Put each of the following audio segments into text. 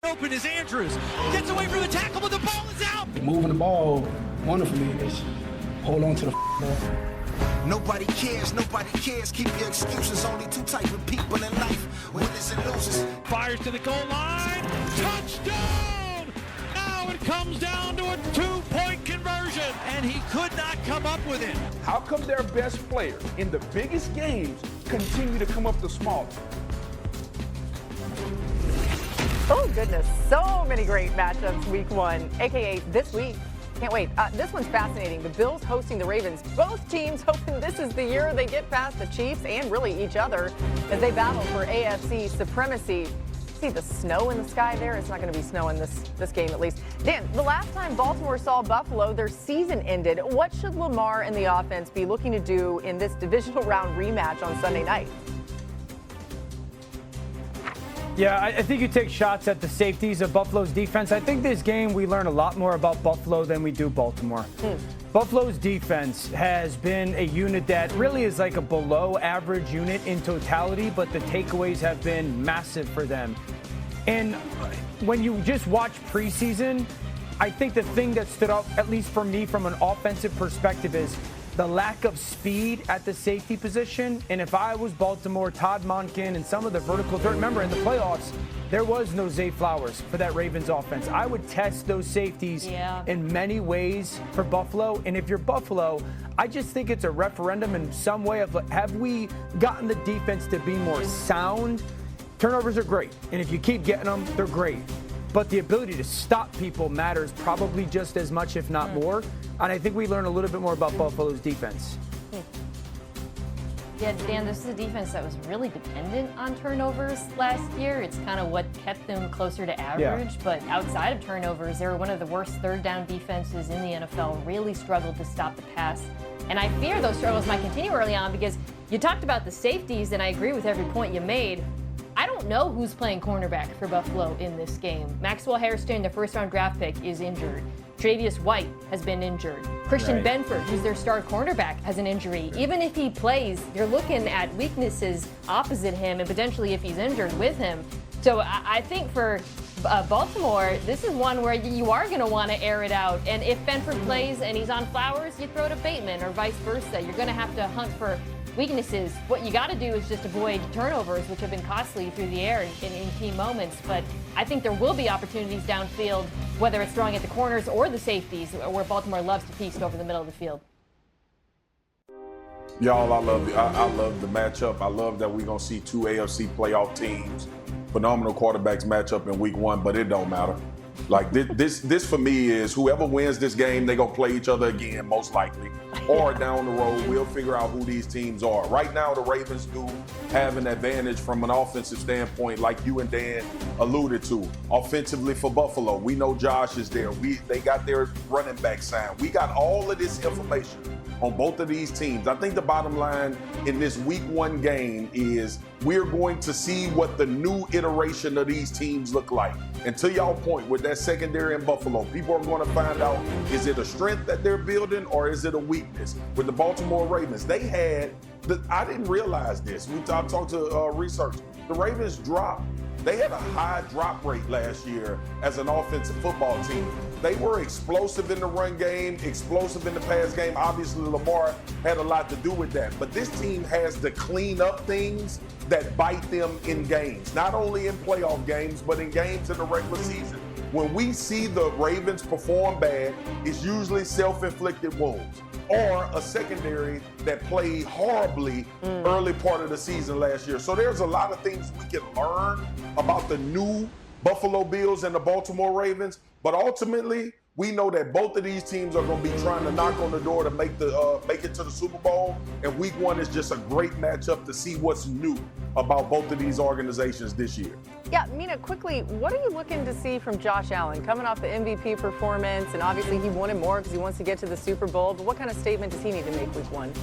open is Andrews. Gets away from the tackle, but the ball is out. Moving the ball wonderfully is hold on to the ball. Nobody cares, keep your excuses. Only two type of people in life, winners and losers. Fires to the goal line, touchdown! Now it comes down to a 2-point conversion, and he could not come up with it. How come their best players in the biggest games continue to come up the smallest? Oh, goodness. So many great matchups week one, a.k.a. this week. Can't wait. This one's fascinating. The Bills hosting the Ravens. Both teams hoping this is the year they get past the Chiefs and really each other as they battle for AFC supremacy. See the snow in the sky there? It's not going to be snow in this game at least. Dan, the last time Baltimore saw Buffalo, their season ended. What should Lamar and the offense be looking to do in this divisional round rematch on Sunday night? Yeah, I think you take shots at the safeties of Buffalo's defense. I think this game we learn a lot more about Buffalo than we do Baltimore. Buffalo's defense has been a unit that really is like a below average unit in totality, but the takeaways have been massive for them. And when you just watch preseason, I think the thing that stood out, at least for me from an offensive perspective, is the lack of speed at the safety position. And if I was Baltimore, Todd Monken and some of the vertical threat, remember in the playoffs, there was no Zay Flowers for that Ravens offense. I would test those safeties in many ways for Buffalo. And if you're Buffalo, I just think it's a referendum in some way of have we gotten the defense to be more sound? Turnovers are great. And if you keep getting them, they're great. But the ability to stop people matters probably just as much, if not more. And I think we learn a little bit more about Buffalo's defense. Yeah, Dan, this is a defense that was really dependent on turnovers last year. It's kind of what kept them closer to average. Yeah. But outside of turnovers, they were one of the worst third down defenses in the NFL, really struggled to stop the pass. And I fear those struggles might continue early on because you talked about the safeties, and I agree with every point you made. I don't know who's playing cornerback for Buffalo in this game. Maxwell Hairston, the first-round draft pick, is injured. Travius White has been injured. Christian Benford, who's their star cornerback, has an injury. Even if he plays, you're looking at weaknesses opposite him and potentially if he's injured with him. So I think for Baltimore, this is one where you are going to want to air it out. And if Benford plays and he's on Flowers, you throw to Bateman or vice versa. You're going to have to hunt for weaknesses. What you got to do is just avoid turnovers, which have been costly through the air in key moments. But I think there will be opportunities downfield, whether it's throwing at the corners or the safeties, where Baltimore loves to feast over the middle of the field. Y'all, I love the matchup. I love that we're going to see two AFC playoff teams, phenomenal quarterbacks match up in week one, but it don't matter. Like this for me is whoever wins this game, they're going to play each other again, most likely. Or down the road, we'll figure out who these teams are. Right now, the Ravens do have an advantage from an offensive standpoint, like you and Dan alluded to. Offensively for Buffalo, we know Josh is there. They got their running back signed. We got all of this information on both of these teams. I think the bottom line in this week one game is we're going to see what the new iteration of these teams look like. And to y'all point, with that secondary in Buffalo, people are going to find out, is it a strength that they're building or is it a weakness? With the Baltimore Ravens, they had, I didn't realize this. I talked to research. The Ravens they had a high drop rate last year as an offensive football team. They were explosive in the run game, explosive in the pass game. Obviously, Lamar had a lot to do with that. But this team has to clean up things that bite them in games, not only in playoff games, but in games in the regular season. When we see the Ravens perform bad, it's usually self-inflicted wounds or a secondary that played horribly early part of the season last year. So there's a lot of things we can learn about the new Buffalo Bills and the Baltimore Ravens, but ultimately, we know that both of these teams are going to be trying to knock on the door to make it to the Super Bowl, and week one is just a great matchup to see what's new about both of these organizations this year. Yeah, Mina, quickly, what are you looking to see from Josh Allen coming off the MVP performance? And obviously he wanted more because he wants to get to the Super Bowl, but what kind of statement does he need to make week one?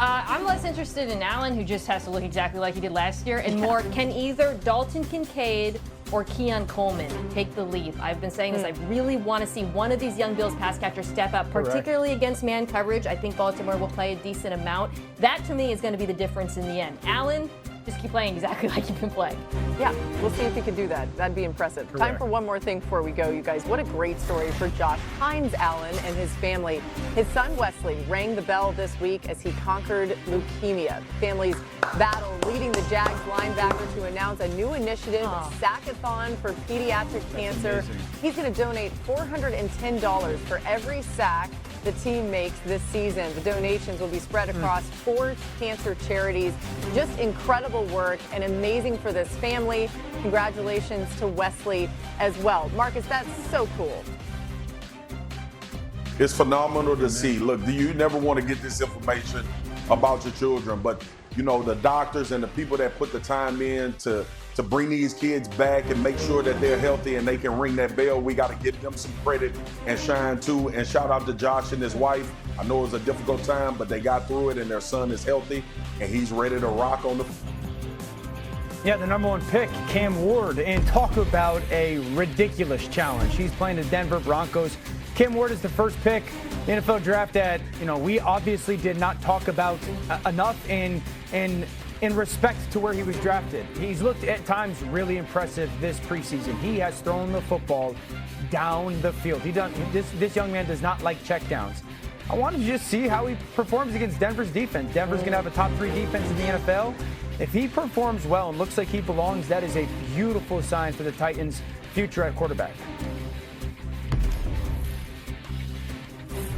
I'm less interested in Allen, who just has to look exactly like he did last year, and more, can either Dalton Kincaid or Keon Coleman take the lead? I've been saying this. I really want to see one of these young Bills pass catchers step up, particularly against man coverage. I think Baltimore will play a decent amount. That, to me, is going to be the difference in the end. Allen, just keep playing exactly like you've been playing. Yeah, we'll see if he can do that. That'd be impressive. Correct. Time for one more thing before we go, you guys. What a great story for Josh Hines Allen and his family. His son Wesley rang the bell this week as he conquered leukemia. The family's battle leading the Jags linebacker to announce a new initiative, Sackathon for pediatric cancer. He's going to donate $410 for every sack the team makes this season. The donations will be spread across 4 cancer charities. Just incredible work and amazing for this family. Congratulations to Wesley as well. Marcus, that's so cool. It's phenomenal to see. Look, you never want to get this information about your children, but you know, the doctors and the people that put the time in to bring these kids back and make sure that they're healthy and they can ring that bell, we got to give them some credit and shine too. And shout out to Josh and his wife. I know it was a difficult time, but they got through it and their son is healthy and he's ready to rock on the. Yeah, the number 1 pick, Cam Ward, and talk about a ridiculous challenge. He's playing the Denver Broncos. Cam Ward is the first pick in the NFL draft that, you know, we obviously did not talk about enough in respect to where he was drafted. He's looked at times really impressive this preseason. He has thrown the football down the field. This young man does not like checkdowns. I want to just see how he performs against Denver's defense. Denver's going to have a top 3 defense in the NFL. If he performs well and looks like he belongs, that is a beautiful sign for the Titans' future at quarterback.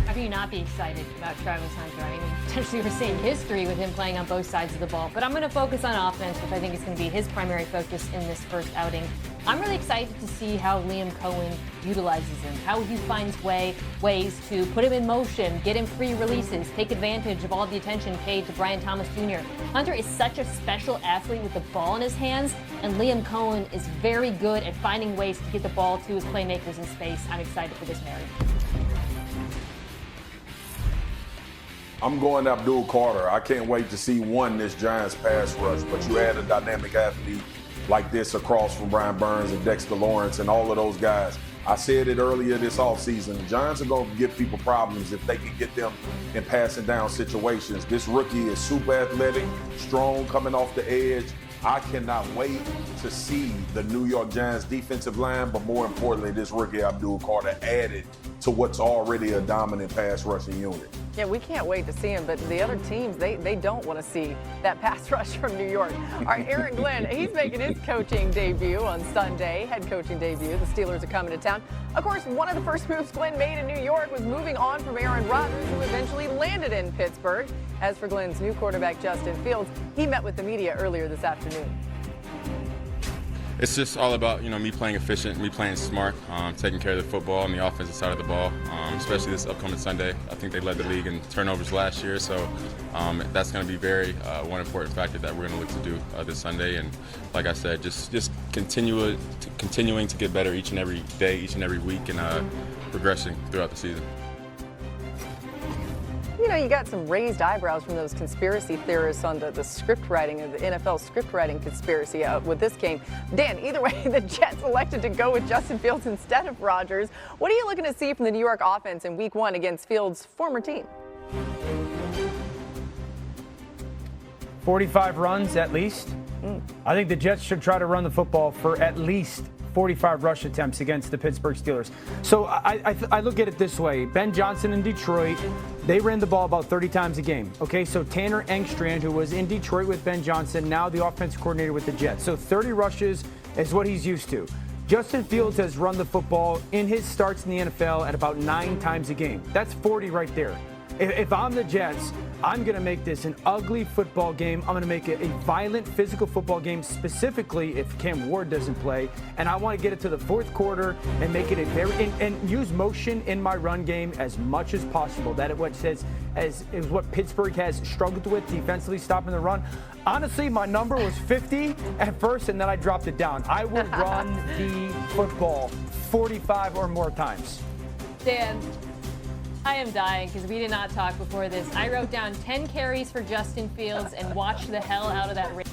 How can you not be excited about Travis Hunter? I mean, potentially we're seeing history with him playing on both sides of the ball. But I'm going to focus on offense, which I think is going to be his primary focus in this first outing. I'm really excited to see how Liam Cohen utilizes him, how he finds ways to put him in motion, get him free releases, take advantage of all the attention paid to Brian Thomas Jr. Hunter is such a special athlete with the ball in his hands, and Liam Cohen is very good at finding ways to get the ball to his playmakers in space. I'm excited for this marriage. I'm going Abdul Carter. I can't wait to see this Giants pass rush, but you add a dynamic athlete like this across from Brian Burns and Dexter Lawrence and all of those guys. I said it earlier this offseason, the Giants are going to give people problems if they can get them in passing down situations. This rookie is super athletic, strong coming off the edge. I cannot wait to see the New York Giants defensive line, but more importantly, this rookie Abdul Carter added to what's already a dominant pass rushing unit. Yeah, we can't wait to see him, but the other teams, they don't want to see that pass rush from New York. All right, Aaron Glenn, he's making his coaching debut on Sunday, head coaching debut. The Steelers are coming to town. Of course, one of the first moves Glenn made in New York was moving on from Aaron Rodgers, who eventually landed in Pittsburgh. As for Glenn's new quarterback, Justin Fields, he met with the media earlier this afternoon. It's just all about, me playing efficient, me playing smart, taking care of the football on the offensive side of the ball, especially this upcoming Sunday. I think they led the league in turnovers last year, so that's going to be very one important factor that we're going to look to do this Sunday. And like I said, just continuing to get better each and every day, each and every week, and progressing throughout the season. You know, you got some raised eyebrows from those conspiracy theorists on the script writing of the NFL script writing conspiracy with this game. Dan, either way, the Jets elected to go with Justin Fields instead of Rodgers. What are you looking to see from the New York offense in Week 1 against Fields' former team? 45 runs at least. I think the Jets should try to run the football for at least 45 rush attempts against the Pittsburgh Steelers. So I look at it this way. Ben Johnson in Detroit, they ran the ball about 30 times a game. Okay, so Tanner Engstrand, who was in Detroit with Ben Johnson, now the offensive coordinator with the Jets. So 30 rushes is what he's used to. Justin Fields has run the football in his starts in the NFL at about 9 times a game. That's 40 right there. If I'm the Jets, I'm going to make this an ugly football game. I'm going to make it a violent, physical football game, specifically if Cam Ward doesn't play. And I want to get it to the fourth quarter and make it a and use motion in my run game as much as possible. That is what Pittsburgh has struggled with defensively, stopping the run. Honestly, my number was 50 at first, and then I dropped it down. I will run the football 45 or more times. Dan, I am dying because we did not talk before this. I wrote down 10 carries for Justin Fields and watched the hell out of that race.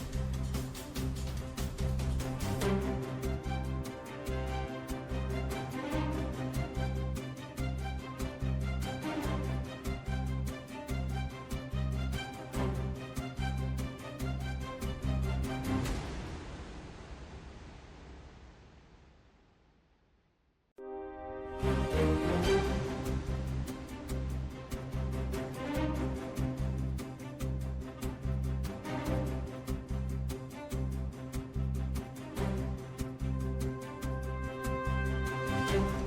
you.